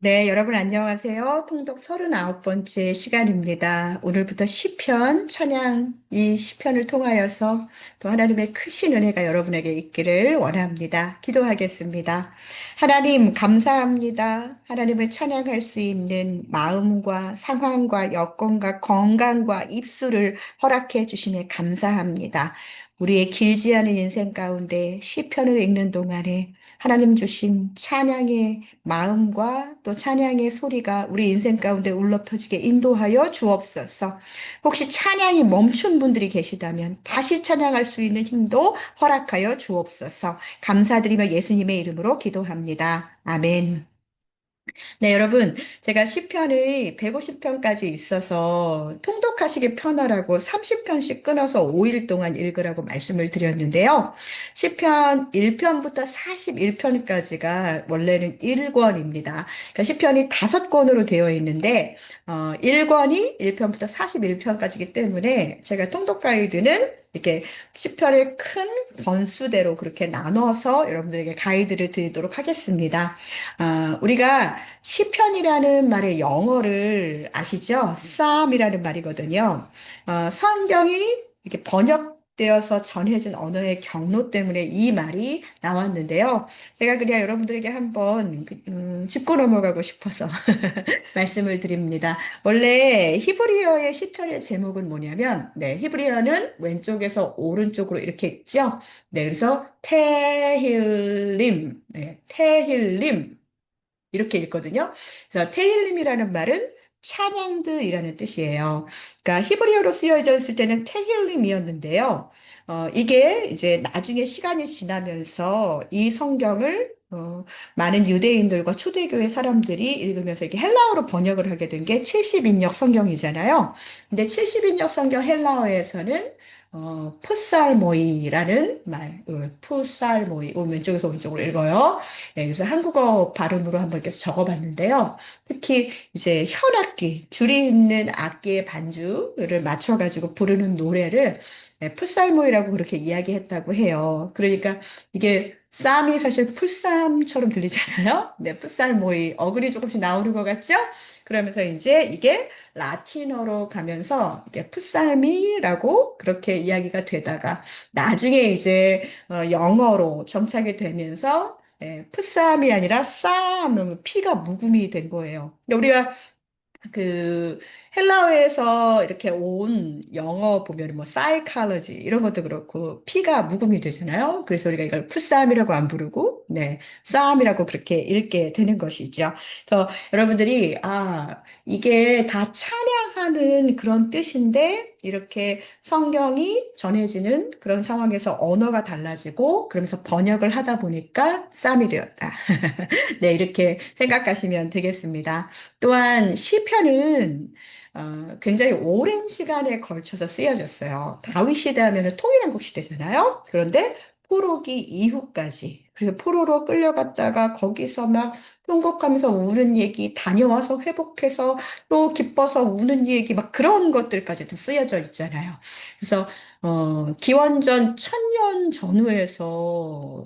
네, 여러분 안녕하세요. 통독 39번째 시간입니다. 오늘부터 시편 찬양 이 시편을 통하여서 또 하나님의 크신 은혜가 여러분에게 있기를 원합니다. 기도하겠습니다. 하나님 감사합니다. 하나님을 찬양할 수 있는 마음과 상황과 여건과 건강과 입술을 허락해 주심에 감사합니다. 우리의 길지 않은 인생 가운데 시편을 읽는 동안에 하나님 주신 찬양의 마음과 또 찬양의 소리가 우리 인생 가운데 울려 퍼지게 인도하여 주옵소서. 혹시 찬양이 멈춘 분들이 계시다면 다시 찬양할 수 있는 힘도 허락하여 주옵소서. 감사드리며 예수님의 이름으로 기도합니다. 아멘. 네, 여러분, 제가 시편이 150편까지 있어서 통독하시기 편하라고 30편씩 끊어서 5일 동안 읽으라고 말씀을 드렸는데요. 시편 1편부터 41편까지가 원래는 1권입니다. 그러니까 시편이 5권으로 되어 있는데 1권이 1편부터 41편까지이기 때문에 제가 통독 가이드는 이렇게 시편의 큰 권수대로 그렇게 나눠서 여러분들에게 가이드를 드리도록 하겠습니다. 우리가 시편이라는 말의 영어를 아시죠? 쌈이라는 말이거든요. 성경이 이렇게 번역되어서 전해진 언어의 경로 때문에 이 말이 나왔는데요. 제가 그냥 여러분들에게 한번 짚고 넘어가고 싶어서 말씀을 드립니다. 원래 히브리어의 시편의 제목은 뭐냐면, 네, 히브리어는 왼쪽에서 오른쪽으로 이렇게 있죠? 네, 그래서 테힐림, 네, 테힐림. 이렇게 읽거든요. 그래서 테힐림이라는 말은 찬양들이라는 뜻이에요. 그러니까 히브리어로 쓰여져 있을 때는 테힐림이었는데요. 이게 이제 나중에 시간이 지나면서 이 성경을 많은 유대인들과 초대교회 사람들이 읽으면서 이게 헬라어로 번역을 하게 된 게 70인역 성경이잖아요. 근데 70인역 성경 헬라어에서는 푸살모이라는 말, 푸살모이, 왼쪽에서 오른쪽으로 읽어요. 네, 그래서 한국어 발음으로 한번 이렇게 적어봤는데요. 특히 이제 현악기, 줄이 있는 악기의 반주를 맞춰가지고 부르는 노래를 풋살모이라고 그렇게 이야기했다고 해요. 그러니까 이게 쌈이 사실 풀쌈처럼 들리잖아요. 네, 풋살모이, 어근이 조금씩 나오는 것 같죠? 그러면서 이제 이게 라틴어로 가면서 이게 풋살미라고 그렇게 이야기가 되다가 나중에 이제 영어로 정착이 되면서 풋쌈이 아니라 쌈, 피가 묵음이 된 거예요. 근데 우리가 그 헬라어에서 이렇게 온 영어 보면 뭐 사이칼러지 이런 것도 그렇고 피가 묵음이 되잖아요. 그래서 우리가 이걸 풋쌈이라고 안 부르고 네, 쌈이라고 그렇게 읽게 되는 것이죠. 그래서 여러분들이 이게 다 찬양하는 그런 뜻인데 이렇게 성경이 전해지는 그런 상황에서 언어가 달라지고 그러면서 번역을 하다 보니까 쌈이 되었다. 네, 이렇게 생각하시면 되겠습니다. 또한 시편은 굉장히 오랜 시간에 걸쳐서 쓰여졌어요. 다윗 시대 하면 통일한국 시대잖아요. 그런데 포로기 이후까지. 그래서 포로로 끌려갔다가 거기서 막 통곡하면서 우는 얘기, 다녀와서 회복해서 또 기뻐서 우는 얘기, 막 그런 것들까지도 쓰여져 있잖아요. 그래서 기원전 1000년 전후에서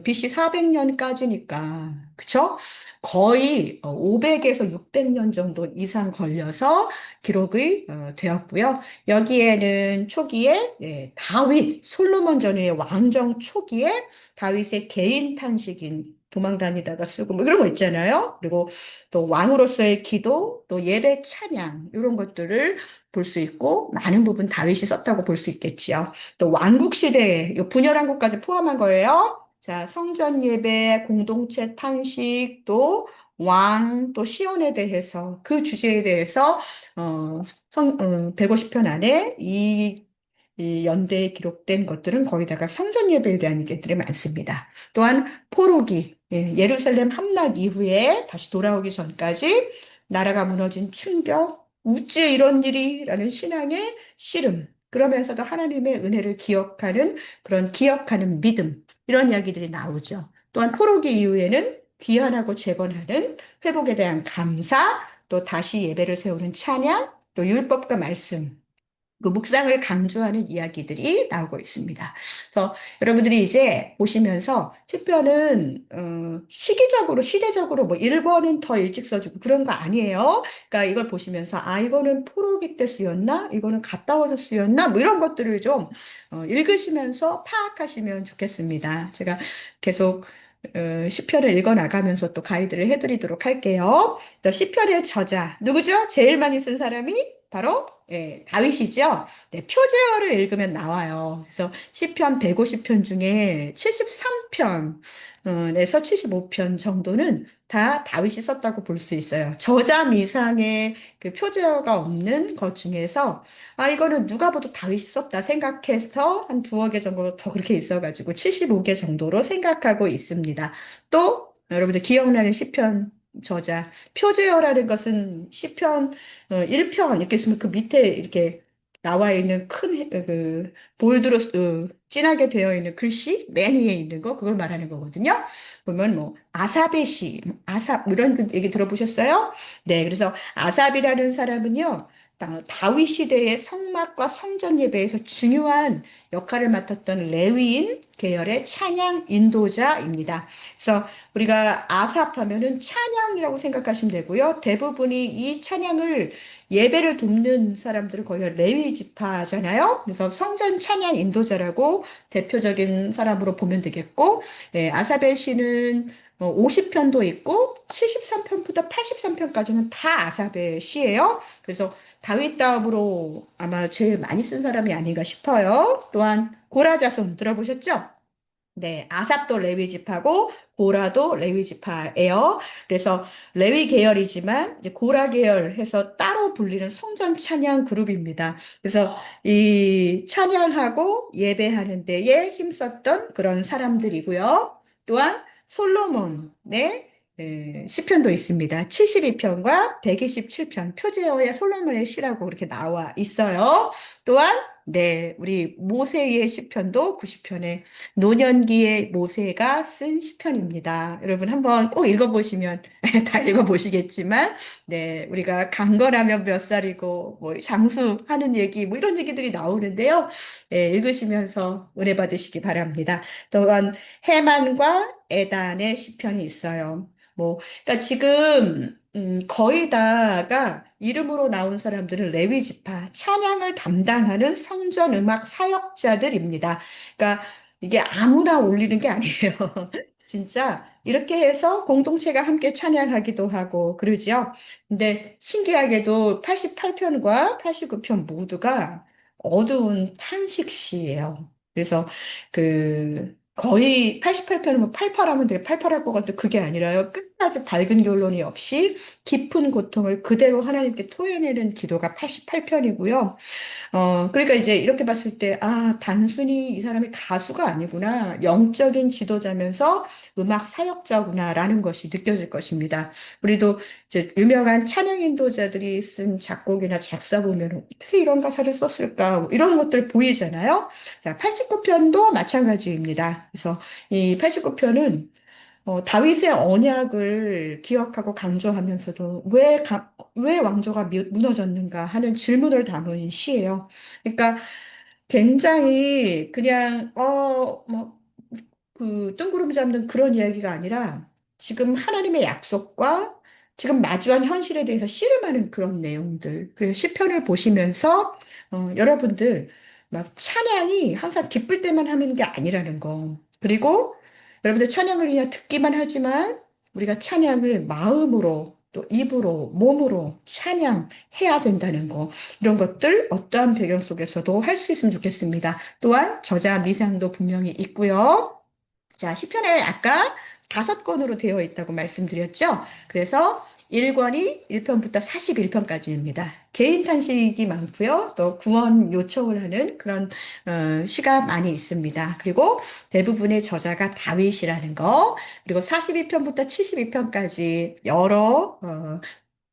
BC 400년까지니까, 그쵸? 거의 500에서 600년 정도 이상 걸려서 기록이 되었고요. 여기에는 초기에 다윗, 솔로몬 전의 왕정 초기에 다윗의 개인 탄식인 도망 다니다가 쓰고 뭐 그런 거 있잖아요. 그리고 또 왕으로서의 기도, 또 예배 찬양 이런 것들을 볼 수 있고 많은 부분 다윗이 썼다고 볼 수 있겠지요. 또 왕국 시대에 이 분열한 것까지 포함한 거예요. 자, 성전 예배, 공동체 탄식, 또 왕, 또 시온에 대해서 그 주제에 대해서 150편 안에 이 연대에 기록된 것들은 거의 다가 성전 예배에 대한 얘기들이 많습니다. 또한 포로기, 예루살렘 함락 이후에 다시 돌아오기 전까지 나라가 무너진 충격, 우찌 이런 일이라는 신앙의 씨름, 그러면서도 하나님의 은혜를 기억하는 그런 기억하는 믿음, 이런 이야기들이 나오죠. 또한 포로기 이후에는 귀환하고 재건하는 회복에 대한 감사, 또 다시 예배를 세우는 찬양, 또 율법과 말씀, 그 묵상을 강조하는 이야기들이 나오고 있습니다. 그래서 여러분들이 이제 보시면서 시편은 시기적으로 시대적으로 뭐 1권은 더 일찍 써주고 그런 거 아니에요. 그러니까 이걸 보시면서 아 이거는 포로기 때 쓰였나? 이거는 갔다 와서 쓰였나? 뭐 이런 것들을 좀 읽으시면서 파악하시면 좋겠습니다. 제가 계속 시편을 읽어 나가면서 또 가이드를 해드리도록 할게요. 시편의 저자 누구죠? 제일 많이 쓴 사람이 바로 다윗이죠. 네, 표제어를 읽으면 나와요. 그래서 시편 150편 중에 73편에서 75편 정도는 다 다윗이 썼다고 볼 수 있어요. 저자 미상의 그 표제어가 없는 것 중에서 아 이거는 누가 봐도 다윗이 썼다 생각해서 한 두어 개 정도 더 그렇게 있어가지고 75개 정도로 생각하고 있습니다. 또 여러분들 기억나는 시편 저자 표제어라는 것은 시편 1편 이렇게 있으면 그 밑에 이렇게 나와 있는 그 볼드로 진하게 되어 있는 글씨 맨 위에 있는 거 그걸 말하는 거거든요. 보면 뭐 아삽의 시, 뭐 아삽 뭐 이런 그 얘기 들어보셨어요? 네, 그래서 아삽이라는 사람은요. 다윗 시대의 성막과 성전 예배에서 중요한 역할을 맡았던 레위인 계열의 찬양 인도자입니다. 그래서 우리가 아삽 하면은 찬양이라고 생각하시면 되고요. 대부분이 이 찬양을 예배를 돕는 사람들은 거의 레위 지파잖아요. 그래서 성전 찬양 인도자라고 대표적인 사람으로 보면 되겠고, 아사벨 시는 50편도 있고 73편부터 83편까지는 다 아사벨 시예요. 그래서 다윗 다음으로 아마 제일 많이 쓴 사람이 아닌가 싶어요. 또한 고라자손 들어보셨죠? 네, 아삽도 레위 지파고 고라도 레위 지파예요. 그래서 레위 계열이지만 이제 고라 계열 해서 따로 불리는 성전 찬양 그룹입니다. 그래서 이 찬양하고 예배하는 데에 힘썼던 그런 사람들이고요. 또한 솔로몬의 시편도 있습니다. 72편과 127편 표제어의 솔로몬의 시라고 그렇게 나와 있어요. 또한 네, 우리 모세의 시편도 90편에 노년기의 모세가 쓴 시편입니다. 여러분 한번 꼭 읽어보시면 다 읽어보시겠지만, 네, 우리가 강건하면 몇 살이고, 뭐 장수하는 얘기, 뭐 이런 얘기들이 나오는데요. 읽으시면서 은혜 받으시기 바랍니다. 또한 해만과 에단의 시편이 있어요. 뭐, 그러니까 지금 거의 다가 이름으로 나온 사람들은 레위 지파, 찬양을 담당하는 성전 음악 사역자들입니다. 그러니까 이게 아무나 올리는 게 아니에요. 진짜 이렇게 해서 공동체가 함께 찬양하기도 하고 그러죠. 근데 신기하게도 88편과 89편 모두가 어두운 탄식시예요. 그래서 그 거의 88편은 뭐 팔팔하면 되게 팔팔할 것 같은데 그게 아니라요. 끝까지 밝은 결론이 없이 깊은 고통을 그대로 하나님께 토해내는 기도가 88편이고요. 그러니까 이제 이렇게 봤을 때, 아, 단순히 이 사람이 가수가 아니구나. 영적인 지도자면서 음악 사역자구나라는 것이 느껴질 것입니다. 우리도 이제 유명한 찬양 인도자들이 쓴 작곡이나 작사 보면 어떻게 이런 가사를 썼을까? 뭐 이런 것들 보이잖아요. 자, 89편도 마찬가지입니다. 그래서 이 89편은 다윗의 언약을 기억하고 강조하면서도 왜 왕조가 무너졌는가 하는 질문을 담은 시예요. 그러니까 굉장히 그냥, 그 뜬구름 잡는 그런 이야기가 아니라 지금 하나님의 약속과 지금 마주한 현실에 대해서 씨름하는 그런 내용들. 그래서 시편을 보시면서 여러분들 막 찬양이 항상 기쁠 때만 하는 게 아니라는 거. 그리고 여러분들 찬양을 그냥 듣기만 하지만 우리가 찬양을 마음으로 또 입으로 몸으로 찬양해야 된다는 거. 이런 것들 어떠한 배경 속에서도 할 수 있으면 좋겠습니다. 또한 저자 미상도 분명히 있고요. 자, 시편에 아까 5권으로 되어 있다고 말씀드렸죠? 그래서 1권이 1편부터 41편까지입니다. 개인 탄식이 많고요. 또 구원 요청을 하는 그런 시가 많이 있습니다. 그리고 대부분의 저자가 다윗이라는 거, 그리고 42편부터 72편까지 여러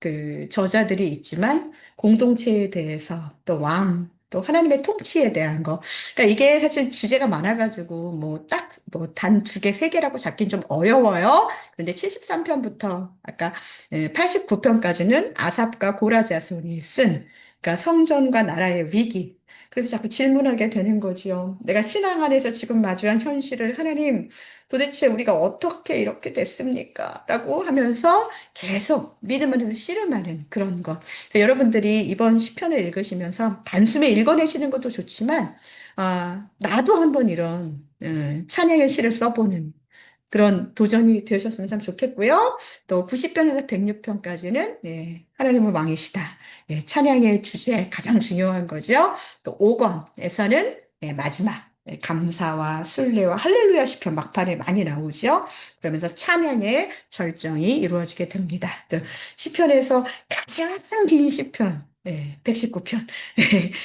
그 저자들이 있지만 공동체에 대해서 또 왕, 또 하나님의 통치에 대한 거. 그러니까 이게 사실 주제가 많아가지고 뭐 딱 뭐 단 두 개, 세 개라고 잡긴 좀 어려워요. 그런데 73편부터 아까 89편까지는 아삽과 고라자손이 쓴 그러니까 성전과 나라의 위기. 그래서 자꾸 질문하게 되는 거지요. 내가 신앙 안에서 지금 마주한 현실을 하나님, 도대체 우리가 어떻게 이렇게 됐습니까? 라고 하면서 계속 믿음 안에서 씨름하는 그런 것. 그래서 여러분들이 이번 시편을 읽으시면서 단숨에 읽어내시는 것도 좋지만, 나도 한번 이런 찬양의 시를 써보는 그런 도전이 되셨으면 참 좋겠고요. 또 90편에서 106편까지는 하나님은 왕이시다. 찬양의 주제 가장 중요한 거죠. 또 5권에서는 마지막 감사와 순례와 할렐루야 시편 막판에 많이 나오죠. 그러면서 찬양의 절정이 이루어지게 됩니다. 또 시편에서 가장 긴 시편 119편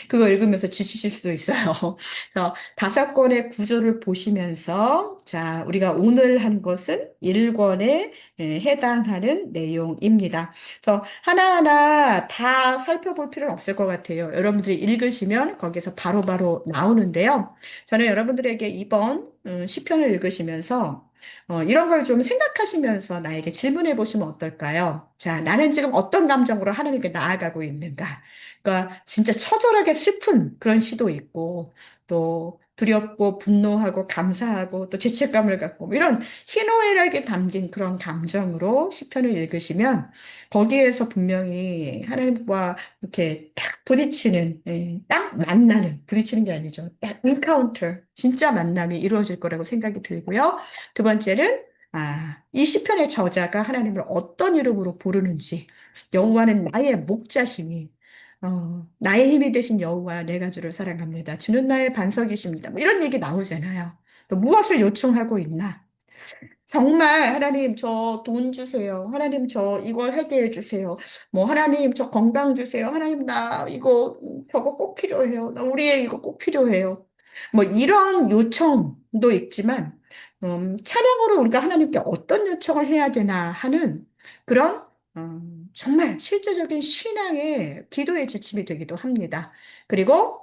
그거 읽으면서 지치실 수도 있어요. 그래서 5권의 구조를 보시면서 자, 우리가 오늘 한 것은 1권에 해당하는 내용입니다. 그래서 하나하나 다 살펴볼 필요는 없을 것 같아요. 여러분들이 읽으시면 거기서 바로바로 나오는데요. 저는 여러분들에게 이번 시편을 읽으시면서 이런 걸 좀 생각하시면서 나에게 질문해 보시면 어떨까요? 자, 나는 지금 어떤 감정으로 하나님께 나아가고 있는가? 그러니까 진짜 처절하게 슬픈 그런 시도 있고, 또 두렵고 분노하고 감사하고 또 죄책감을 갖고 뭐 이런 희노애락에 담긴 그런 감정으로 시편을 읽으시면 거기에서 분명히 하나님과 이렇게 딱 부딪히는 딱 만나는 부딪히는 게 아니죠. 딱 인카운터 진짜 만남이 이루어질 거라고 생각이 들고요. 두 번째는 이 시편의 저자가 하나님을 어떤 이름으로 부르는지 여호와는 나의 목자시니 나의 힘이 되신 여호와 내가 주를 사랑합니다. 주는 나의 반석이십니다. 뭐 이런 얘기 나오잖아요. 또 무엇을 요청하고 있나? 정말 하나님 저 돈 주세요. 하나님 저 이걸 하게 해주세요. 뭐 하나님 저 건강 주세요. 하나님 나 이거 저거 꼭 필요해요. 나 우리 애 이거 꼭 필요해요. 뭐 이런 요청도 있지만 찬양으로 우리가 하나님께 어떤 요청을 해야 되나 하는 그런 정말 실제적인 신앙의 기도의 지침이 되기도 합니다. 그리고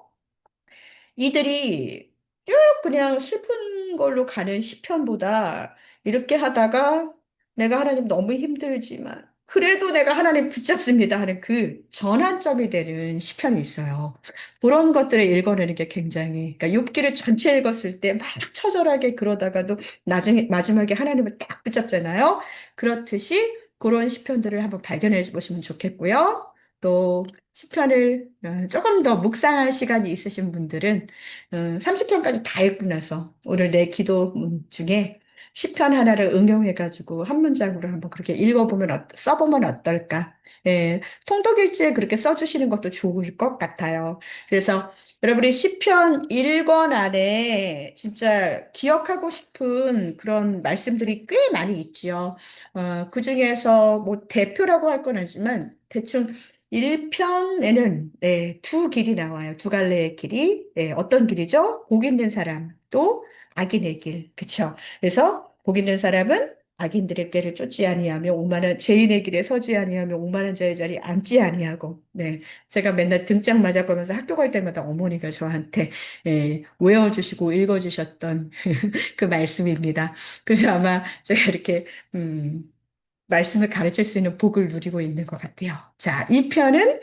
이들이 쭉 그냥 슬픈 걸로 가는 시편보다 이렇게 하다가 내가 하나님 너무 힘들지만 그래도 내가 하나님 붙잡습니다 하는 그 전환점이 되는 시편이 있어요. 그런 것들을 읽어내는 게 굉장히, 그러니까 욥기를 전체 읽었을 때 막 처절하게 그러다가도 나중에 마지막에 하나님을 딱 붙잡잖아요. 그렇듯이 그런 시편들을 한번 발견해 보시면 좋겠고요. 또 시편을 조금 더 묵상할 시간이 있으신 분들은 30편까지 다 읽고 나서 오늘 내 기도 중에 시편 하나를 응용해가지고 한 문장으로 한번 그렇게 읽어보면, 써보면 어떨까? 통독일지에 그렇게 써주시는 것도 좋을 것 같아요. 그래서 여러분이 시편 1권 안에 진짜 기억하고 싶은 그런 말씀들이 꽤 많이 있지요. 그 중에서 뭐 대표라고 할 건 아니지만 대충 1편에는 두 길이 나와요. 두 갈래의 길이. 어떤 길이죠? 복 있는 사람, 또 악인의 길. 그쵸? 그래서 복 있는 사람은 악인들의 길을 쫓지 아니하며 오만한 죄인의 길에 서지 아니하며 오만한 자의 자리에 앉지 아니하고. 네. 제가 맨날 등짝 맞아가면서 학교 갈 때마다 어머니가 저한테 외워주시고 읽어주셨던 그 말씀입니다. 그래서 아마 제가 이렇게 말씀을 가르칠 수 있는 복을 누리고 있는 것 같아요. 자, 이 편은,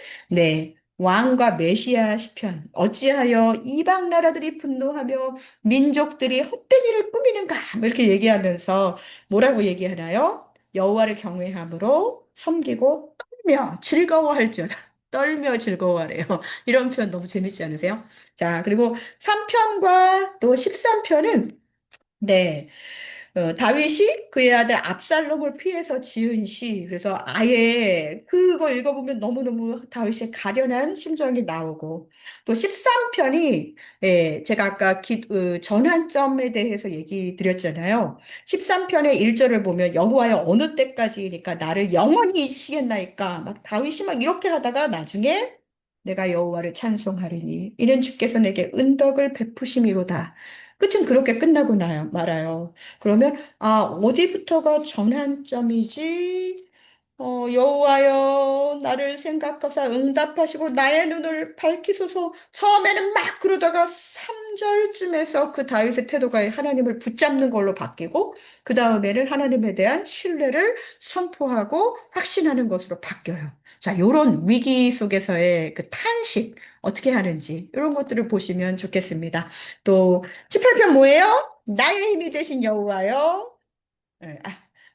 왕과 메시아 시편. 어찌하여 이방 나라들이 분노하며 민족들이 헛된 일을 꾸미는가? 뭐 이렇게 얘기하면서 뭐라고 얘기하나요? 여호와를 경외함으로 섬기고 떨며 즐거워할지어다. 떨며 즐거워하래요. 이런 표현 너무 재밌지 않으세요? 자, 그리고 3편과 또 13편은 다윗이 그의 아들 압살롬을 피해서 지은 시. 그래서 아예 그거 읽어보면 너무너무 다윗의 가련한 심정이 나오고 또 13편이 제가 아까 전환점에 대해서 얘기 드렸잖아요. 13편의 1절을 보면 여호와여 어느 때까지니까 나를 영원히 잊으시겠나이까 막 다윗이 막 이렇게 하다가 나중에 내가 여호와를 찬송하리니 이는 주께서 내게 은덕을 베푸심이로다. 끝은 그렇게 끝나고 말아요. 그러면, 어디부터가 전환점이지? 여호와여, 나를 생각하사 응답하시고 나의 눈을 밝히소서. 처음에는 막 그러다가 3절쯤에서 그 다윗의 태도가 하나님을 붙잡는 걸로 바뀌고, 그 다음에는 하나님에 대한 신뢰를 선포하고 확신하는 것으로 바뀌어요. 자, 요런 위기 속에서의 그 탄식, 어떻게 하는지, 이런 것들을 보시면 좋겠습니다. 또, 18편 뭐예요? 나의 힘이 되신 여호와여. 예,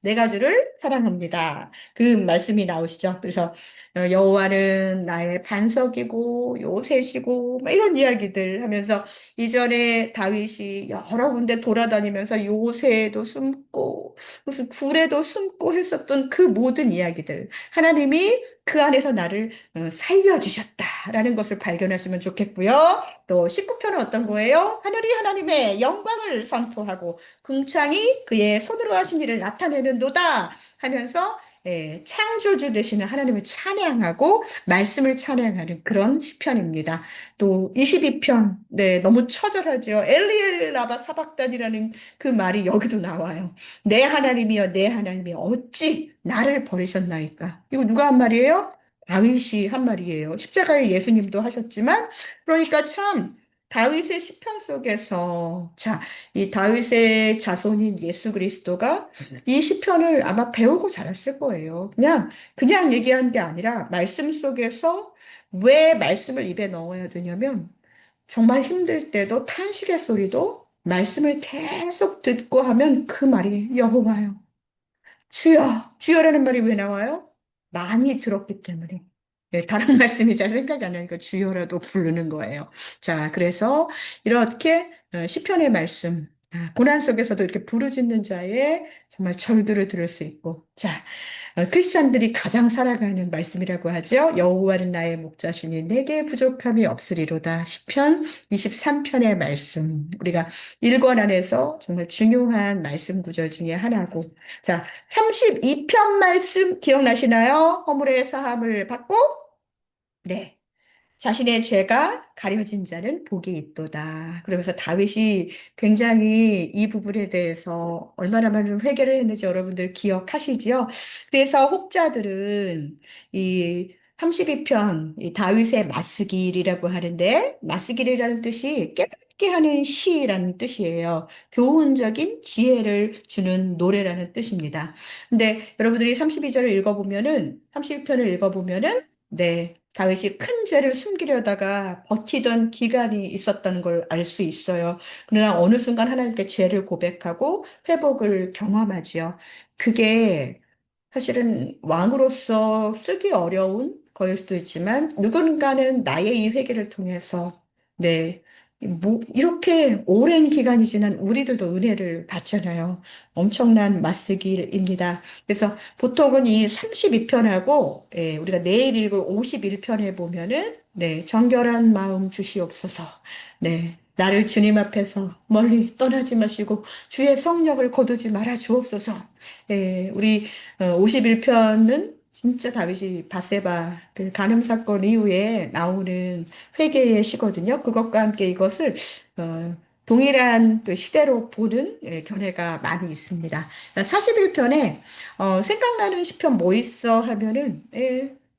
내가 주를 사랑합니다. 그 말씀이 나오시죠. 그래서 여호와는 나의 반석이고 요새시고 막 이런 이야기들 하면서 이전에 다윗이 여러 군데 돌아다니면서 요새에도 숨고 무슨 굴에도 숨고 했었던 그 모든 이야기들 하나님이 그 안에서 나를 살려주셨다라는 것을 발견하시면 좋겠고요. 또 19편은 어떤 거예요? 하늘이 하나님의 영광을 선포하고 궁창이 그의 손으로 하신 일을 나타내는도다 하면서 창조주 되시는 하나님을 찬양하고 말씀을 찬양하는 그런 시편입니다. 또 22편, 네, 너무 처절하죠. 엘리엘 라바 사박단이라는 그 말이 여기도 나와요. 내 하나님이여, 내 하나님이여, 어찌 나를 버리셨나이까? 이거 누가 한 말이에요? 다윗이 한 말이에요. 십자가에 예수님도 하셨지만, 그러니까 참 다윗의 시편 속에서 자, 이 다윗의 자손인 예수 그리스도가 이 시편을 아마 배우고 자랐을 거예요. 그냥 얘기한 게 아니라 말씀 속에서 왜 말씀을 입에 넣어야 되냐면 정말 힘들 때도 탄식의 소리도 말씀을 계속 듣고 하면 그 말이 여호와요. 주여, 주여라는 말이 왜 나와요? 많이 들었기 때문에. 네, 다른 말씀이 잘 생각이 안 나니까 주여라도 부르는 거예요. 자, 그래서 이렇게 시편의 말씀, 고난 속에서도 이렇게 부르짖는 자의 정말 절규를 들을 수 있고, 자, 크리스찬들이 가장 살아가는 말씀이라고 하죠. 여호와는 나의 목자시니 내게 부족함이 없으리로다. 시편 23편의 말씀. 우리가 일권 안에서 정말 중요한 말씀 구절 중에 하나고. 자, 32편 말씀 기억나시나요? 허물의 사함을 받고, 네. 자신의 죄가 가려진 자는 복이 있도다. 그러면서 다윗이 굉장히 이 부분에 대해서 얼마나 많은 회개를 했는지 여러분들 기억하시지요? 그래서 혹자들은 이 32편, 이 다윗의 맞쓰길이라고 하는데, 맞쓰길이라는 뜻이 깨닫게 하는 시라는 뜻이에요. 교훈적인 지혜를 주는 노래라는 뜻입니다. 근데 여러분들이 32절을 읽어보면은, 32편을 읽어보면은, 네. 다윗이 큰 죄를 숨기려다가 버티던 기간이 있었다는 걸 알 수 있어요. 그러나 어느 순간 하나님께 죄를 고백하고 회복을 경험하지요. 그게 사실은 왕으로서 쓰기 어려운 거일 수도 있지만 누군가는 나의 이 회개를 통해서 네, 이렇게 오랜 기간이 지난 우리들도 은혜를 받잖아요. 엄청난 맛쓰기입니다. 그래서 보통은 이 32편하고 우리가 내일 읽을 51편에 보면은 네, 정결한 마음 주시옵소서. 네. 나를 주님 앞에서 멀리 떠나지 마시고 주의 성령을 거두지 말아 주옵소서. 우리 51편은 진짜 다윗이 바세바 그 간음 사건 이후에 나오는 회개의 시거든요. 그것과 함께 이것을 동일한 그 시대로 보는 견해가 많이 있습니다. 41편에 생각나는 시편 뭐 있어 하면은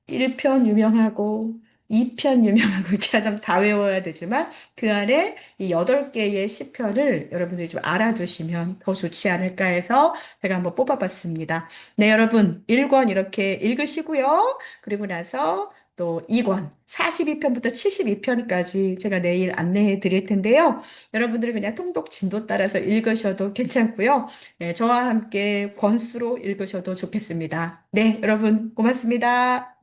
1편 유명하고 2편 유명하고 이렇게 하면 다 외워야 되지만 그 안에 이 8개의 시편을 여러분들이 좀 알아두시면 더 좋지 않을까 해서 제가 한번 뽑아봤습니다. 네, 여러분 1권 이렇게 읽으시고요. 그리고 나서 또 2권 42편부터 72편까지 제가 내일 안내해 드릴 텐데요. 여러분들이 그냥 통독 진도 따라서 읽으셔도 괜찮고요. 네, 저와 함께 권수로 읽으셔도 좋겠습니다. 네, 여러분 고맙습니다.